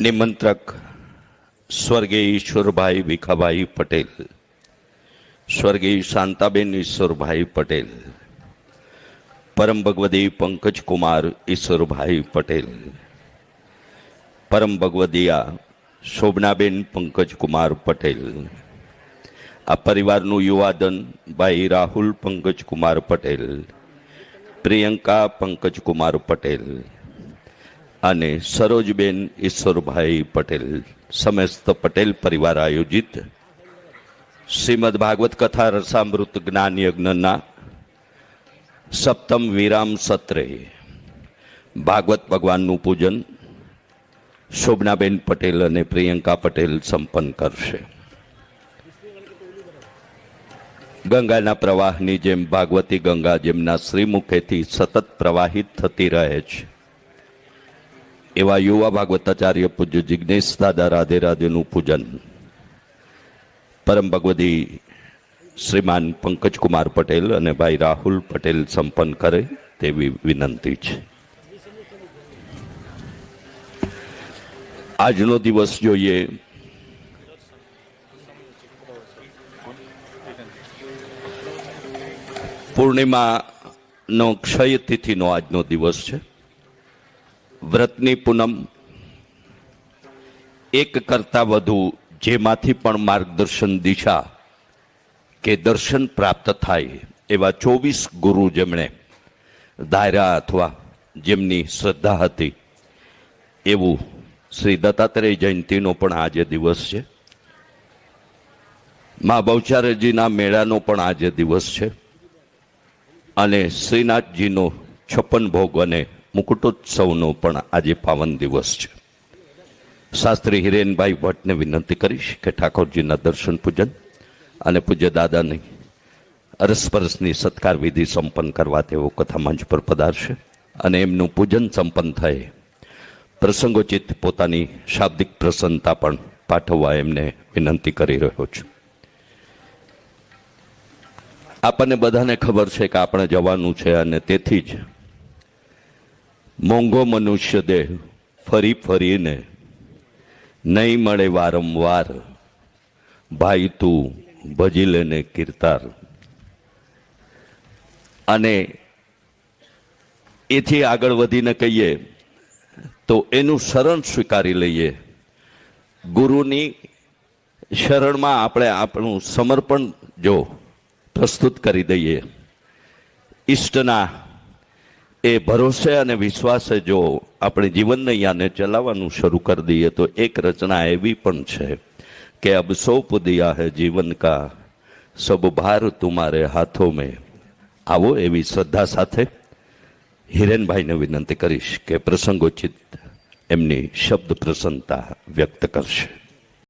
નિમંત્રક સ્વર્ગીય ઈશ્વરભાઈ ભીખાભાઈ પટેલ, સ્વર્ગીય શાંતાબેન ઈશ્વરભાઈ પટેલ, પરમ ભગવદી પંકજકુમાર ઈશ્વરભાઈ પટેલ, પરમ ભગવદીયા શોભનાબેન પંકજકુમાર પટેલ, આ પરિવારનું યુવાધન ભાઈ રાહુલ પંકજકુમાર પટેલ, પ્રિયંકા પંકજકુમાર પટેલ અને સરોજબેન ઈશ્વરભાઈ પટેલ, સમસ્ત પટેલ પરિવાર આયોજિત શ્રીમદ ભાગવત કથા રસામૃત જ્ઞાન યજ્ઞના સપ્તમ વિરામ સત્રે ભાગવત ભગવાનનું પૂજન શોભનાબેન પટેલ અને પ્રિયંકા પટેલ સંપન્ન કરશે. ગંગાના પ્રવાહની જેમ ભાગવતી ગંગા જેમના શ્રીમુખેથી સતત પ્રવાહિત થતી રહે છે, એવા યુવા ભાગવતાચાર્ય પૂજ્ય જિજ્ઞેશ દાદા રાધે રાધેનું પૂજન પરમ ભગવદી શ્રીમાન પંકજકુમાર પટેલ અને ભાઈ રાહુલ પટેલ સંપન્ન કરે તેવી વિનંતી છે. આજનો દિવસ જોઈએ પૂર્ણિમાનો ક્ષય તિથિનો આજનો દિવસ છે. વ્રતની પૂનમ, એક કરતાં વધુ જેમાંથી પણ માર્ગદર્શન દિશા કે દર્શન પ્રાપ્ત થાય એવા 24 ગુરુ જેમણે ધાર્યા અથવા જેમની શ્રદ્ધા હતી, એવું શ્રી દત્તાત્રેય જયંતિનો પણ આજે દિવસ છે. મા બહુચારાજીના મેળાનો પણ આજે દિવસ છે અને શ્રીનાથજીનો 56 ભોગ અને મુકુટોત્સવનો પણ આજે પાવન દિવસ છે. શાસ્ત્રી હિરેનભાઈ ભટ્ટને વિનંતી કરીશ કે ઠાકોરજીના દર્શન પૂજન અને પૂજ્ય દાદાની અરસપરસની સત્કાર વિધિ સંપન્ન કરવા તેઓ કથા મંચ પર પધારશે અને એમનું પૂજન સંપન્ન થાય પ્રસંગોચિત પોતાની શાબ્દિક પ્રસન્નતા પણ પાઠવવા એમને વિનંતી કરી રહ્યો છું. આપણને બધાને ખબર છે કે આપણે જવાનું છે અને તેથી જ મોંઘો મનુષ્ય દેહ ફરી ફરીને નહીં મળે વારંવાર, ભાઈ તું ભજી લેને કીર્તાર. અને એથી આગળ વધીને કહીએ તો એનું શરણ સ્વીકારી લઈએ. ગુરુની શરણમાં આપણે આપણું સમર્પણ જો પ્રસ્તુત કરી દઈએ, ઈષ્ટના એ ભરોસે અને વિશ્વાસે જો આપણે જીવન નૈયાને ચલાવવાનું શરૂ કરી દઈએ તો એક રચના એવી પણ છે કે અબ સોંપ દિયા હૈ જીવન કા સબ ભાર તુમારે હાથો મેં. આવો એવી શ્રદ્ધા સાથે હિરેનભાઈને વિનંતી કરીશ કે પ્રસંગોચિત એમની શબ્દ પ્રસન્નતા વ્યક્ત કરશે.